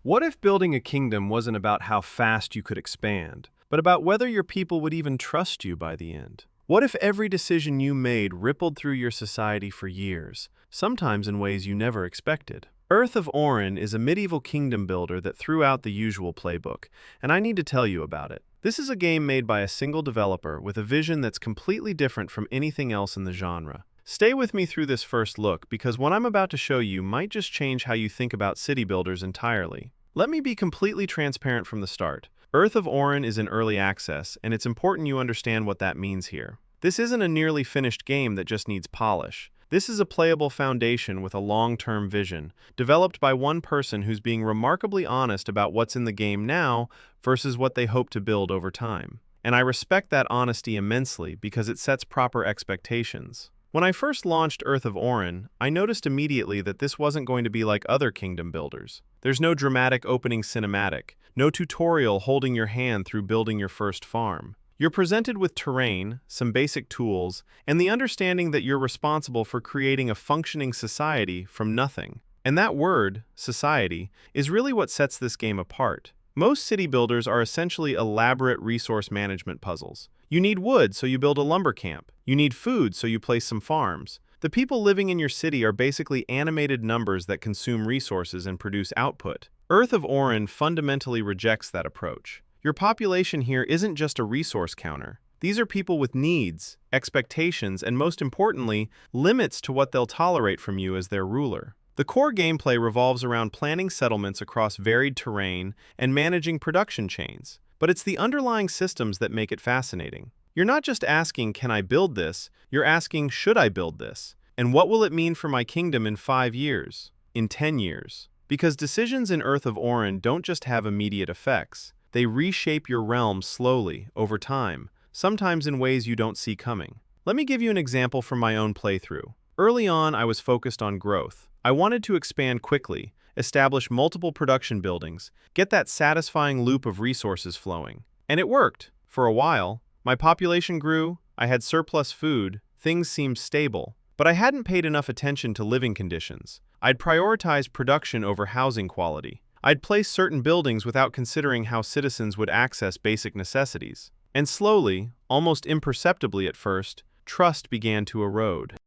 What if building a kingdom wasn't about how fast you could expand, but about whether your people would even trust you by the end? What if every decision you made rippled through your society for years, sometimes in ways you never expected? Earth of Oryn is a medieval kingdom builder that threw out the usual playbook, and I need to tell you about it. This is a game made by a single developer with a vision that's completely different from anything else in the genre. Stay with me through this first look, because what I'm about to show you might just change how you think about city builders entirely. Let me be completely transparent from the start. Earth of Oryn is in early access, and it's important you understand what that means here. This isn't a nearly finished game that just needs polish. This is a playable foundation with a long-term vision, developed by one person who's being remarkably honest about what's in the game now versus what they hope to build over time. And I respect that honesty immensely because it sets proper expectations. When I first launched Earth of Oryn, I noticed immediately that this wasn't going to be like other kingdom builders. There's no dramatic opening cinematic, no tutorial holding your hand through building your first farm. You're presented with terrain, some basic tools, and the understanding that you're responsible for creating a functioning society from nothing. And that word, society, is really what sets this game apart. Most city builders are essentially elaborate resource management puzzles. You need wood, so you build a lumber camp. You need food, so you place some farms. The people living in your city are basically animated numbers that consume resources and produce output. Earth of Oryn fundamentally rejects that approach. Your population here isn't just a resource counter. These are people with needs, expectations, and most importantly, limits to what they'll tolerate from you as their ruler. The core gameplay revolves around planning settlements across varied terrain and managing production chains. But it's the underlying systems that make it fascinating. You're not just asking, can I build this? You're asking, should I build this? And what will it mean for my kingdom in 5 years? In 10 years? Because decisions in Earth of Oryn don't just have immediate effects. They reshape your realm slowly, over time, sometimes in ways you don't see coming. Let me give you an example from my own playthrough. Early on, I was focused on growth. I wanted to expand quickly, establish multiple production buildings, get that satisfying loop of resources flowing. And it worked. For a while, my population grew, I had surplus food, things seemed stable. But I hadn't paid enough attention to living conditions. I'd prioritized production over housing quality. I'd placed certain buildings without considering how citizens would access basic necessities. And slowly, almost imperceptibly at first, trust began to erode.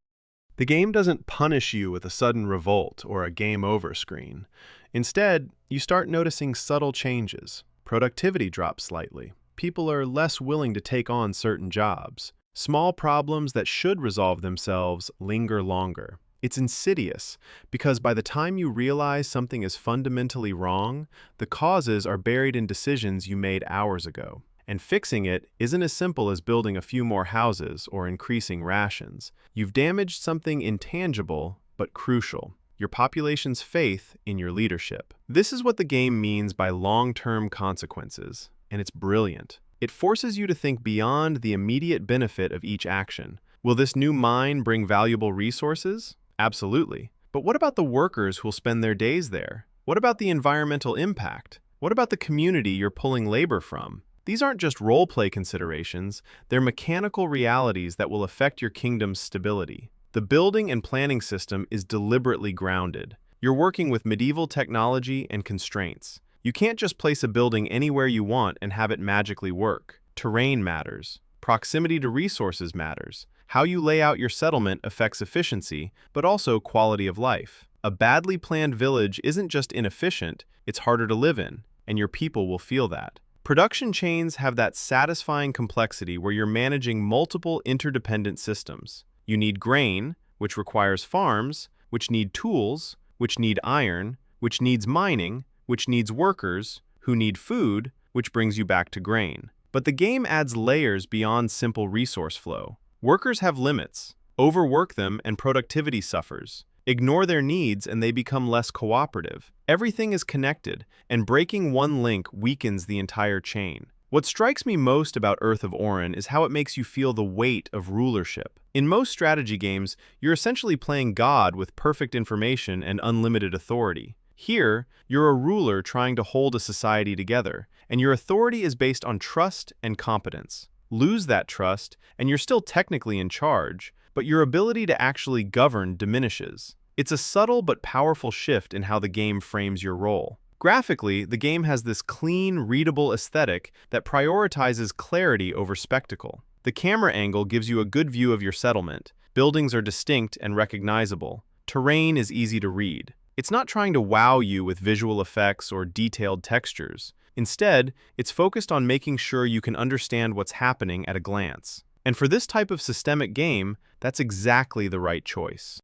The game doesn't punish you with a sudden revolt or a game over screen. Instead, you start noticing subtle changes. Productivity drops slightly. People are less willing to take on certain jobs. Small problems that should resolve themselves linger longer. It's insidious, because by the time you realize something is fundamentally wrong, the causes are buried in decisions you made hours ago. And fixing it isn't as simple as building a few more houses or increasing rations. You've damaged something intangible but crucial: your population's faith in your leadership. This is what the game means by long-term consequences, and it's brilliant. It forces you to think beyond the immediate benefit of each action. Will this new mine bring valuable resources? Absolutely. But what about the workers who'll spend their days there? What about the environmental impact? What about the community you're pulling labor from? These aren't just role-play considerations, they're mechanical realities that will affect your kingdom's stability. The building and planning system is deliberately grounded. You're working with medieval technology and constraints. You can't just place a building anywhere you want and have it magically work. Terrain matters. Proximity to resources matters. How you lay out your settlement affects efficiency, but also quality of life. A badly planned village isn't just inefficient, it's harder to live in, and your people will feel that. Production chains have that satisfying complexity where you're managing multiple interdependent systems. You need grain, which requires farms, which need tools, which need iron, which needs mining, which needs workers, who need food, which brings you back to grain. But the game adds layers beyond simple resource flow. Workers have limits. Overwork them and productivity suffers. Ignore their needs and they become less cooperative. Everything is connected, and breaking one link weakens the entire chain. What strikes me most about Earth of Oryn is how it makes you feel the weight of rulership. In most strategy games, you're essentially playing God with perfect information and unlimited authority. Here, you're a ruler trying to hold a society together, and your authority is based on trust and competence. Lose that trust, and you're still technically in charge, but your ability to actually govern diminishes. It's a subtle but powerful shift in how the game frames your role. Graphically, the game has this clean, readable aesthetic that prioritizes clarity over spectacle. The camera angle gives you a good view of your settlement. Buildings are distinct and recognizable. Terrain is easy to read. It's not trying to wow you with visual effects or detailed textures. Instead, it's focused on making sure you can understand what's happening at a glance. And for this type of systemic game, that's exactly the right choice.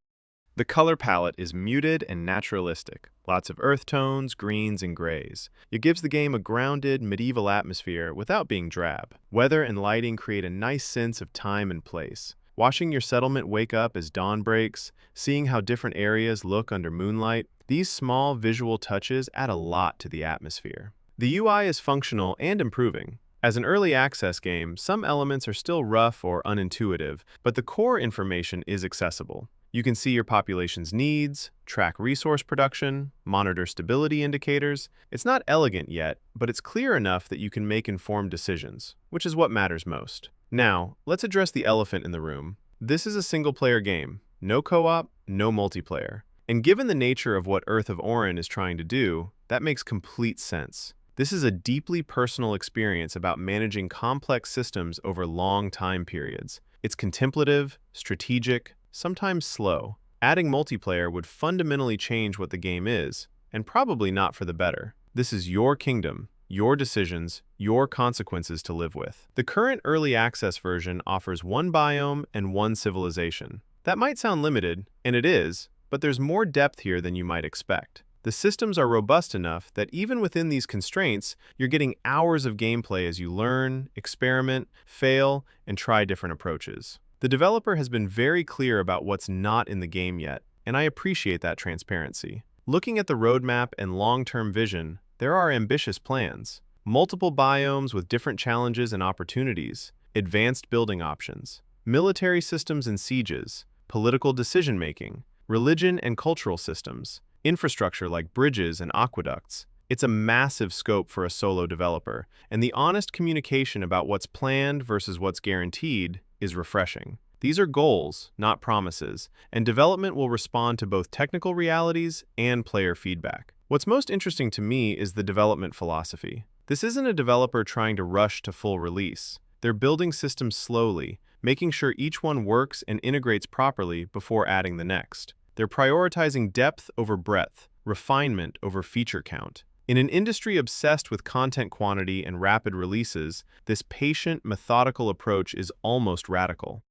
The color palette is muted and naturalistic. Lots of earth tones, greens, and grays. It gives the game a grounded, medieval atmosphere without being drab. Weather and lighting create a nice sense of time and place. Watching your settlement wake up as dawn breaks, seeing how different areas look under moonlight, these small visual touches add a lot to the atmosphere. The UI is functional and improving. As an early access game, some elements are still rough or unintuitive, but the core information is accessible. You can see your population's needs, track resource production, monitor stability indicators. It's not elegant yet, but it's clear enough that you can make informed decisions, which is what matters most. Now, let's address the elephant in the room. This is a single-player game. No co-op, no multiplayer. And given the nature of what Earth of Oryn is trying to do, that makes complete sense. This is a deeply personal experience about managing complex systems over long time periods. It's contemplative, strategic, sometimes slow. Adding multiplayer would fundamentally change what the game is, and probably not for the better. This is your kingdom, your decisions, your consequences to live with. The current early access version offers one biome and one civilization. That might sound limited, and it is, but there's more depth here than you might expect. The systems are robust enough that even within these constraints, you're getting hours of gameplay as you learn, experiment, fail, and try different approaches. The developer has been very clear about what's not in the game yet, and I appreciate that transparency. Looking at the roadmap and long-term vision, there are ambitious plans. Multiple biomes with different challenges and opportunities, advanced building options, military systems and sieges, political decision-making, religion and cultural systems, infrastructure like bridges and aqueducts. It's a massive scope for a solo developer, and the honest communication about what's planned versus what's guaranteed is refreshing. These are goals, not promises, and development will respond to both technical realities and player feedback. What's most interesting to me is the development philosophy. This isn't a developer trying to rush to full release. They're building systems slowly, making sure each one works and integrates properly before adding the next. They're prioritizing depth over breadth, refinement over feature count. In an industry obsessed with content quantity and rapid releases, this patient, methodical approach is almost radical.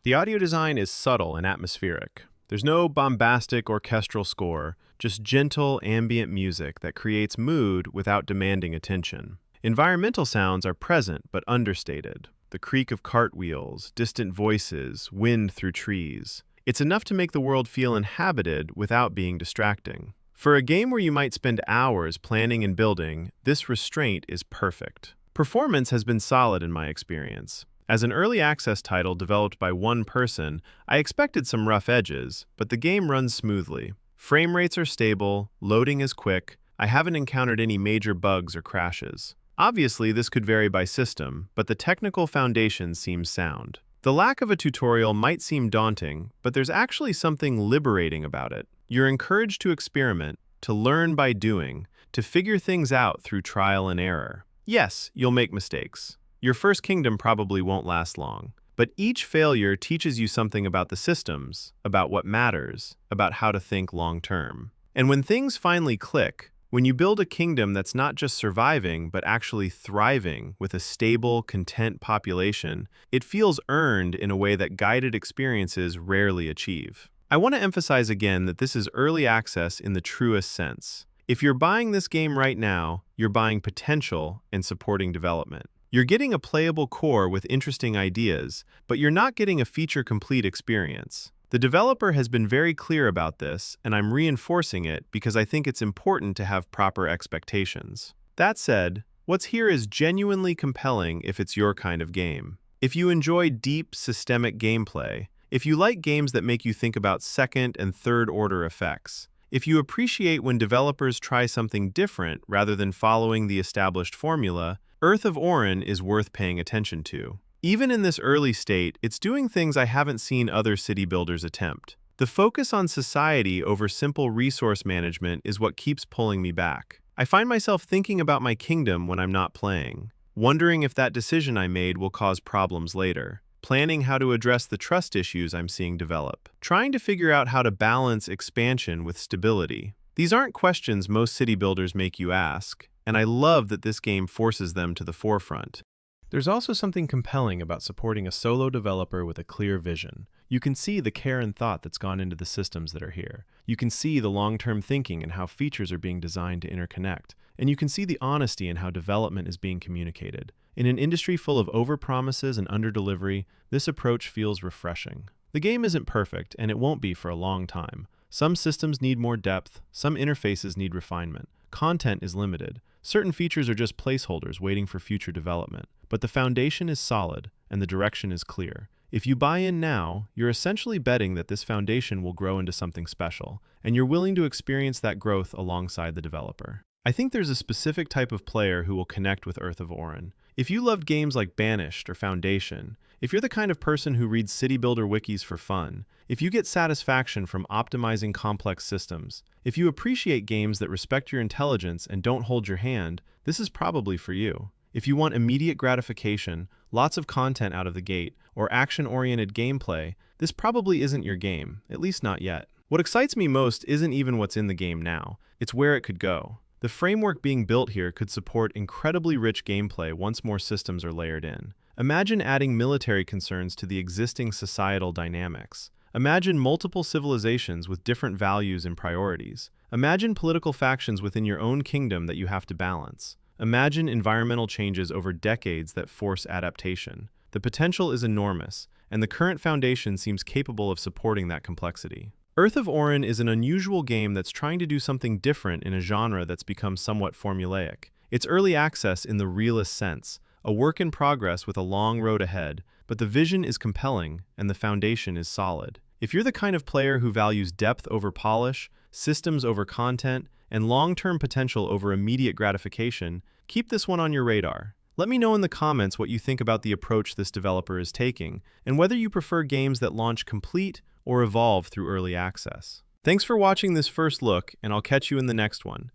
The audio design is subtle and atmospheric. There's no bombastic orchestral score, just gentle ambient music that creates mood without demanding attention. Environmental sounds are present but understated. The creak of cartwheels, distant voices, wind through trees. It's enough to make the world feel inhabited without being distracting. For a game where you might spend hours planning and building, this restraint is perfect. Performance has been solid in my experience. As an early access title developed by one person, I expected some rough edges, but the game runs smoothly. Frame rates are stable, loading is quick, I haven't encountered any major bugs or crashes. Obviously, this could vary by system, but the technical foundation seems sound. The lack of a tutorial might seem daunting, but there's actually something liberating about it. You're encouraged to experiment, to learn by doing, to figure things out through trial and error. Yes, you'll make mistakes. Your first kingdom probably won't last long, but each failure teaches you something about the systems, about what matters, about how to think long-term. And when things finally click, when you build a kingdom that's not just surviving, but actually thriving with a stable, content population, it feels earned in a way that guided experiences rarely achieve. I want to emphasize again that this is early access in the truest sense. If you're buying this game right now, you're buying potential and supporting development. You're getting a playable core with interesting ideas, but you're not getting a feature-complete experience. The developer has been very clear about this, and I'm reinforcing it because I think it's important to have proper expectations. That said, what's here is genuinely compelling if it's your kind of game. If you enjoy deep, systemic gameplay, if you like games that make you think about second and third order effects, if you appreciate when developers try something different rather than following the established formula, Earth of Oryn is worth paying attention to. Even in this early state, it's doing things I haven't seen other city builders attempt. The focus on society over simple resource management is what keeps pulling me back. I find myself thinking about my kingdom when I'm not playing, wondering if that decision I made will cause problems later, planning how to address the trust issues I'm seeing develop, trying to figure out how to balance expansion with stability. These aren't questions most city builders make you ask, and I love that this game forces them to the forefront. There's also something compelling about supporting a solo developer with a clear vision. You can see the care and thought that's gone into the systems that are here. You can see the long-term thinking and how features are being designed to interconnect. And you can see the honesty in how development is being communicated. In an industry full of overpromises and underdelivery, this approach feels refreshing. The game isn't perfect, and it won't be for a long time. Some systems need more depth, some interfaces need refinement. Content is limited. Certain features are just placeholders waiting for future development. But the foundation is solid, and the direction is clear. If you buy in now, you're essentially betting that this foundation will grow into something special, and you're willing to experience that growth alongside the developer. I think there's a specific type of player who will connect with Earth of Oryn. If you loved games like Banished or Foundation, if you're the kind of person who reads city builder wikis for fun, if you get satisfaction from optimizing complex systems, if you appreciate games that respect your intelligence and don't hold your hand, this is probably for you. If you want immediate gratification, lots of content out of the gate, or action-oriented gameplay, this probably isn't your game, at least not yet. What excites me most isn't even what's in the game now, it's where it could go. The framework being built here could support incredibly rich gameplay once more systems are layered in. Imagine adding military concerns to the existing societal dynamics. Imagine multiple civilizations with different values and priorities. Imagine political factions within your own kingdom that you have to balance. Imagine environmental changes over decades that force adaptation. The potential is enormous, and the current foundation seems capable of supporting that complexity. Earth of Oryn is an unusual game that's trying to do something different in a genre that's become somewhat formulaic. It's early access in the realist sense, a work in progress with a long road ahead, but the vision is compelling and the foundation is solid. If you're the kind of player who values depth over polish, systems over content, and long-term potential over immediate gratification, keep this one on your radar. Let me know in the comments what you think about the approach this developer is taking, and whether you prefer games that launch complete or evolve through early access. Thanks for watching this first look, and I'll catch you in the next one.